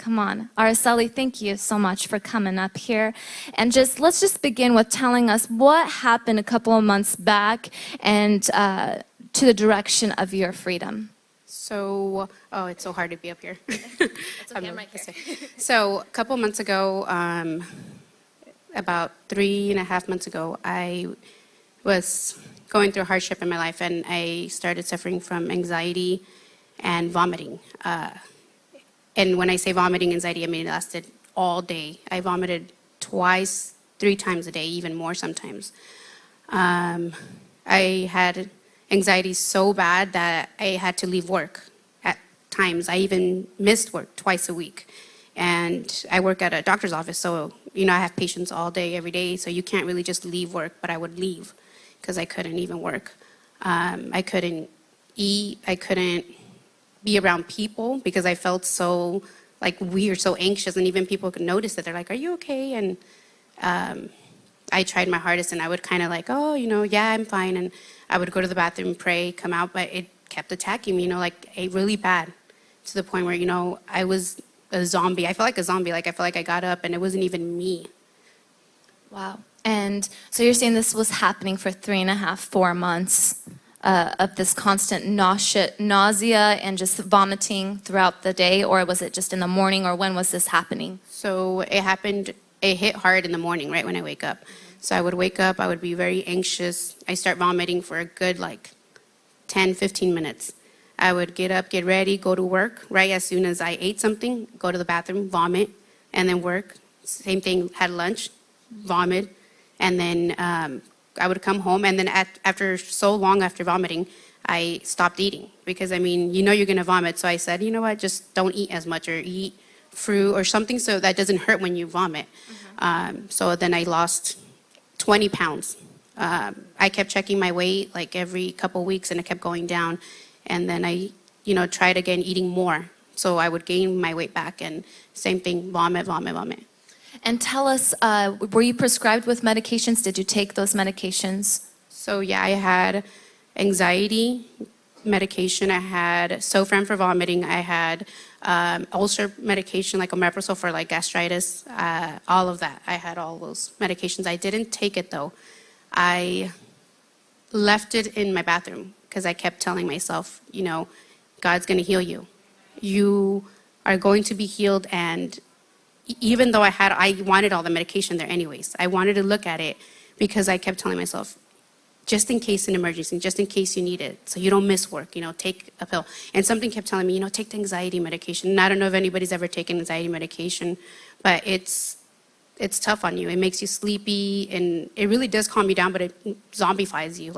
Come on. Araceli, thank you so much for coming up here. And let's just begin with telling us what happened a couple of months back and to the direction of your freedom. So, oh, it's so hard to be up here. It's okay, I'm right here. So, a couple months ago, about 3.5 months ago, I was going through hardship in my life, and I started suffering from anxiety and vomiting. And when I say vomiting, anxiety, I mean it lasted all day. I vomited twice, 3 times a day, even more sometimes. I had anxiety so bad that I had to leave work at times. I even missed work twice a week. And I work at a doctor's office, so I have patients all day, every day, so you can't really just leave work, but I would leave because I couldn't even work. I couldn't eat, I couldn't be around people because I felt so weird, so anxious, and even people could notice that. They're like, are you okay? And I tried my hardest, and I would kind of yeah, I'm fine. And I would go to the bathroom, pray, come out, but it kept attacking me, really bad, to the point where, I was a zombie. I felt like a zombie. I felt like I got up and it wasn't even me. Wow. And so you're saying this was happening for 3.5, 4 months of this constant nausea and just vomiting throughout the day, or was it just in the morning, or when was this happening? So it hit hard in the morning, right when I wake up. So I would wake up, I would be very anxious. I start vomiting for a good 10, 15 minutes. I would get up, get ready, go to work. Right as soon as I ate something, go to the bathroom, vomit, and then work. Same thing, had lunch, vomit, and then I would come home, and then after so long after vomiting, I stopped eating because, you're going to vomit. So I said, you know what, just don't eat as much, or eat fruit or something so that doesn't hurt when you vomit. So then I lost 20 pounds. I kept checking my weight every couple weeks, and it kept going down. And then I, tried again eating more. So I would gain my weight back, and same thing, vomit, vomit, vomit. And tell us, were you prescribed with medications? Did you take those medications? So yeah, I had anxiety medication. I had Sofran for vomiting. I had ulcer medication like omeprazole for gastritis. All of that. I had all those medications. I didn't take it though. I left it in my bathroom because I kept telling myself, God's going to heal you. You are going to be healed. And even though I wanted all the medication there anyways. I wanted to look at it because I kept telling myself, just in case an emergency, just in case you need it, so you don't miss work, take a pill. And something kept telling me, take the anxiety medication. And I don't know if anybody's ever taken anxiety medication, but it's tough on you. It makes you sleepy, and it really does calm you down, but it zombifies you.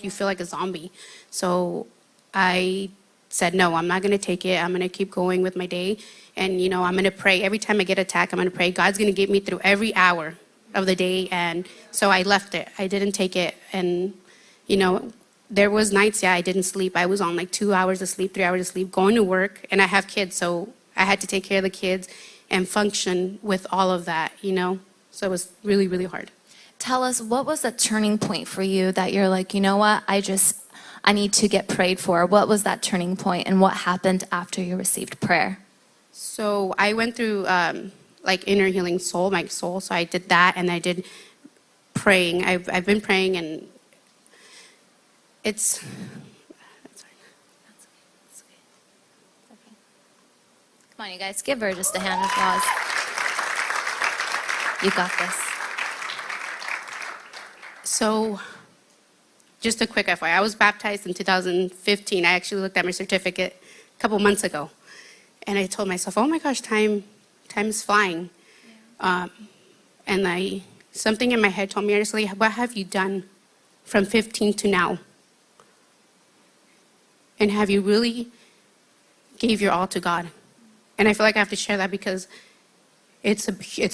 You feel like a zombie. So I said, no, I'm not going to take it. I'm going to keep going with my day. And, I'm going to pray. Every time I get attacked, I'm going to pray. God's going to get me through every hour of the day. And so I left it. I didn't take it. And, there was nights, I didn't sleep. I was on 2 hours of sleep, 3 hours of sleep, going to work. And I have kids, so I had to take care of the kids and function with all of that, So it was really, really hard. Tell us, what was the turning point for you that you're like, you know what, I need to get prayed for? What was that turning point, and what happened after you received prayer? So I went through inner healing my soul. So I did that, and I did praying. I've been praying, and it's... Come on, you guys, give her just a hand of applause. You got this. So, just a quick FYI, I was baptized in 2015. I actually looked at my certificate a couple months ago, and I told myself, oh my gosh, time is flying. Yeah. And something in my head told me, honestly, what have you done from 15 to now? And have you really gave your all to God? And I feel like I have to share that because it's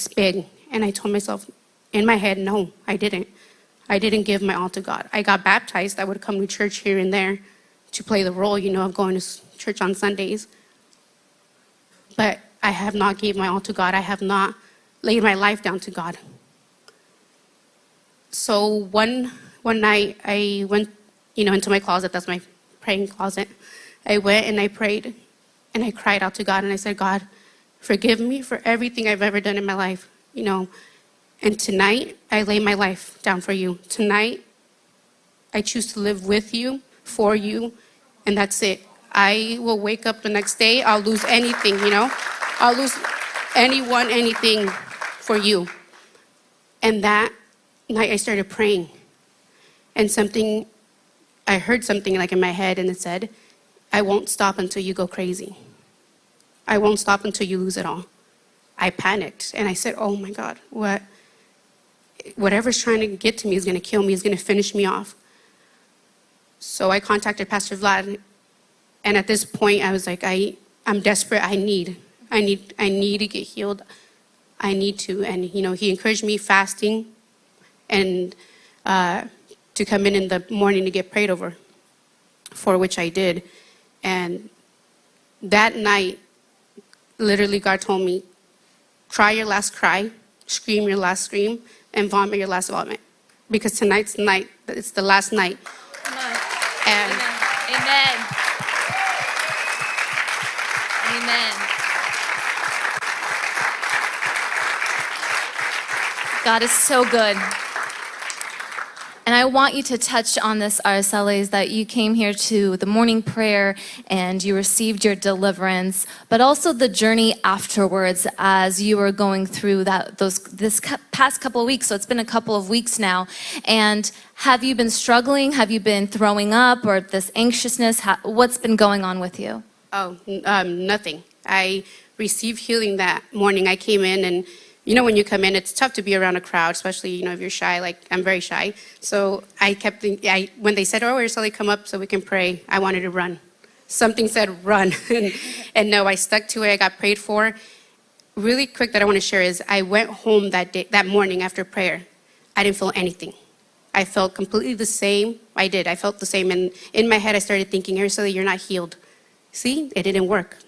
big. And I told myself in my head, no, I didn't. I didn't give my all to God. I got baptized. I would come to church here and there to play the role, of going to church on Sundays. But I have not gave my all to God. I have not laid my life down to God. So one night I went, into my closet. That's my praying closet. I went and I prayed. And I cried out to God, and I said, God, Forgive me for everything I've ever done in my life, you know. And tonight, I lay my life down for you. Tonight, I choose to live with you, for you, and that's it. I will wake up the next day, I'll lose anything, you know. I'll lose anyone, anything for you. And that night, I started praying. And I heard something like in my head, and it said, I won't stop until you go crazy. I won't stop until you lose it all. I panicked, and I said, oh my God, whatever's trying to get to me is gonna kill me, is gonna finish me off. So I contacted Pastor Vlad, and at this point, I was like, I'm desperate, I need to get healed. I need to, and you know, he encouraged me fasting and to come in the morning to get prayed over, for which I did. And that night, literally God told me, cry your last cry, scream your last scream, and vomit your last vomit. Because tonight's the night, it's the last night. Come on. And Amen. Amen. God is so good. And I want you to touch on this, Araceli, is that you came here to the morning prayer and you received your deliverance, but also the journey afterwards as you were going through this past couple of weeks. So it's been a couple of weeks now. And have you been struggling? Have you been throwing up or this anxiousness? What's been going on with you? Oh, nothing. I received healing that morning. I came in, and you know, when you come in, it's tough to be around a crowd, especially, you know, if you're shy. Like, I'm very shy. So I kept thinking, when they said, oh, Araceli, come up so we can pray, I wanted to run. Something said run. And no, I stuck to it. I got prayed for. Really quick that I want to share is I went home that morning after prayer. I didn't feel anything. I felt completely the same. I did. I felt the same. And in my head, I started thinking, Araceli, you're not healed. See, it didn't work.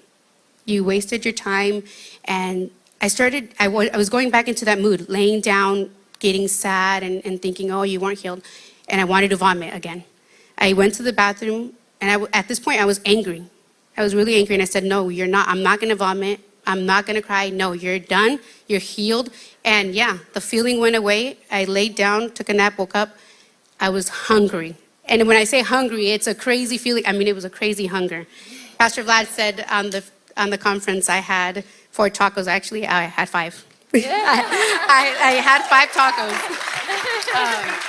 You wasted your time. And I was going back into that mood, laying down, getting sad and thinking, oh, you weren't healed. And I wanted to vomit again. I went to the bathroom, and at this point, I was angry. I was really angry, and I said, no, you're not. I'm not going to vomit. I'm not going to cry. No, you're done. You're healed. And yeah, the feeling went away. I laid down, took a nap, woke up. I was hungry. And when I say hungry, it's a crazy feeling. I mean, it was a crazy hunger. Pastor Vlad said on the conference I had 4 tacos. Actually, I had 5. Yeah. I had 5 tacos.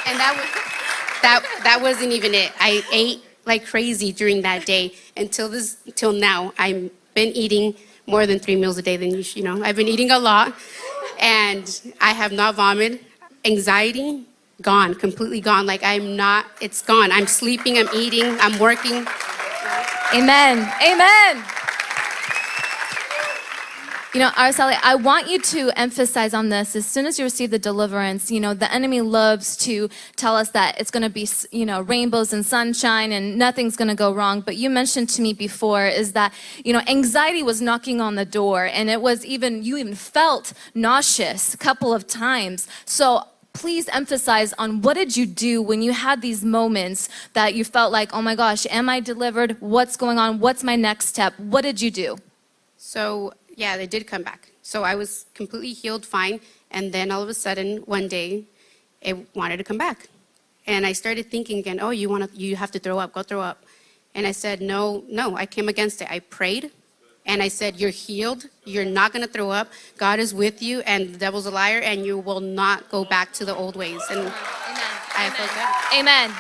And that wasn't even it. I ate like crazy during that day till now. I've been eating more than 3 meals a day than you know. I've been eating a lot, and I have not vomited. Anxiety, gone, completely gone. Like it's gone. I'm sleeping, I'm eating, I'm working. Amen. Amen. You know, Araceli, I want you to emphasize on this. As soon as you receive the deliverance, you know, the enemy loves to tell us that it's going to be, you know, rainbows and sunshine and nothing's going to go wrong. But you mentioned to me before is that, you know, anxiety was knocking on the door, and you even felt nauseous a couple of times. So please emphasize on what did you do when you had these moments that you felt like, oh my gosh, am I delivered? What's going on? What's my next step? What did you do? So yeah, they did come back. So I was completely healed, fine. And then all of a sudden, one day, it wanted to come back. And I started thinking again, oh, you have to throw up, go throw up. And I said, no, I came against it. I prayed, and I said, you're healed. You're not going to throw up. God is with you, and the devil's a liar, and you will not go back to the old ways. And Amen. I felt good. Amen.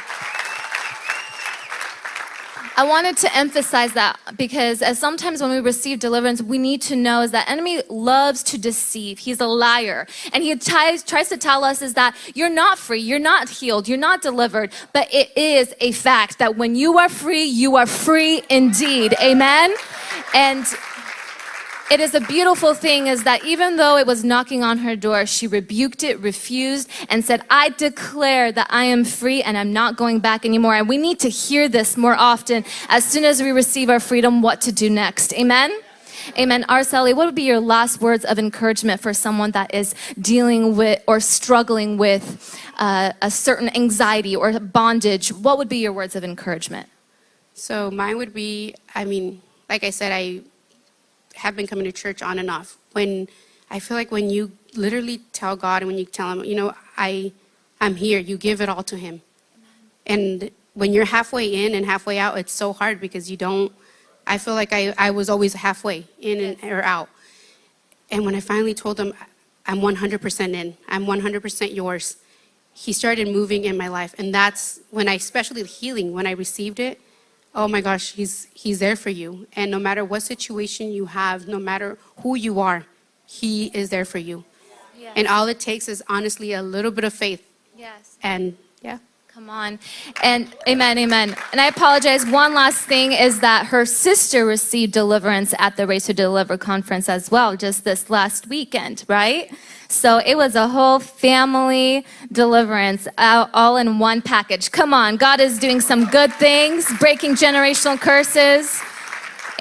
I wanted to emphasize that because sometimes when we receive deliverance, we need to know is that enemy loves to deceive. He's a liar. And he tries to tell us is that you're not free, you're not healed, you're not delivered. But it is a fact that when you are free indeed. Amen? And it is a beautiful thing is that even though it was knocking on her door, she rebuked it, refused, and said, I declare that I am free and I'm not going back anymore. And we need to hear this more often as soon as we receive our freedom, what to do next. Amen? Amen. Araceli, what would be your last words of encouragement for someone that is dealing with or struggling with a certain anxiety or bondage? What would be your words of encouragement? So mine would be, like I said, I have been coming to church on and off. When I feel like when you literally tell God and when you tell him, you know, I'm here, you give it all to him. And when you're halfway in and halfway out, it's so hard because you don't, I feel like I was always halfway in and or out. And when I finally told him, I'm 100% in, I'm 100% yours, he started moving in my life. And that's when I, especially the healing, when I received it, oh my gosh, he's there for you. And no matter what situation you have, no matter who you are, he is there for you. Yes. And all it takes is honestly a little bit of faith. Yes. And yeah. Come on. And amen, amen. And I apologize. One last thing is that her sister received deliverance at the Race to Deliver conference as well, just this last weekend, right? So it was a whole family deliverance all in one package. Come on. God is doing some good things, breaking generational curses.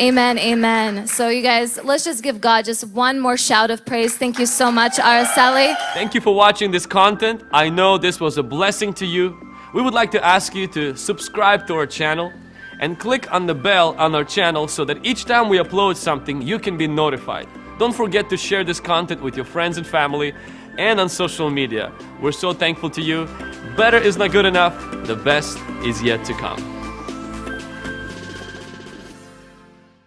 Amen, amen. So you guys, let's just give God just one more shout of praise. Thank you so much, Araceli. Thank you for watching this content. I know this was a blessing to you. We would like to ask you to subscribe to our channel and click on the bell on our channel so that each time we upload something, you can be notified. Don't forget to share this content with your friends and family and on social media. We're so thankful to you. Better is not good enough. The best is yet to come.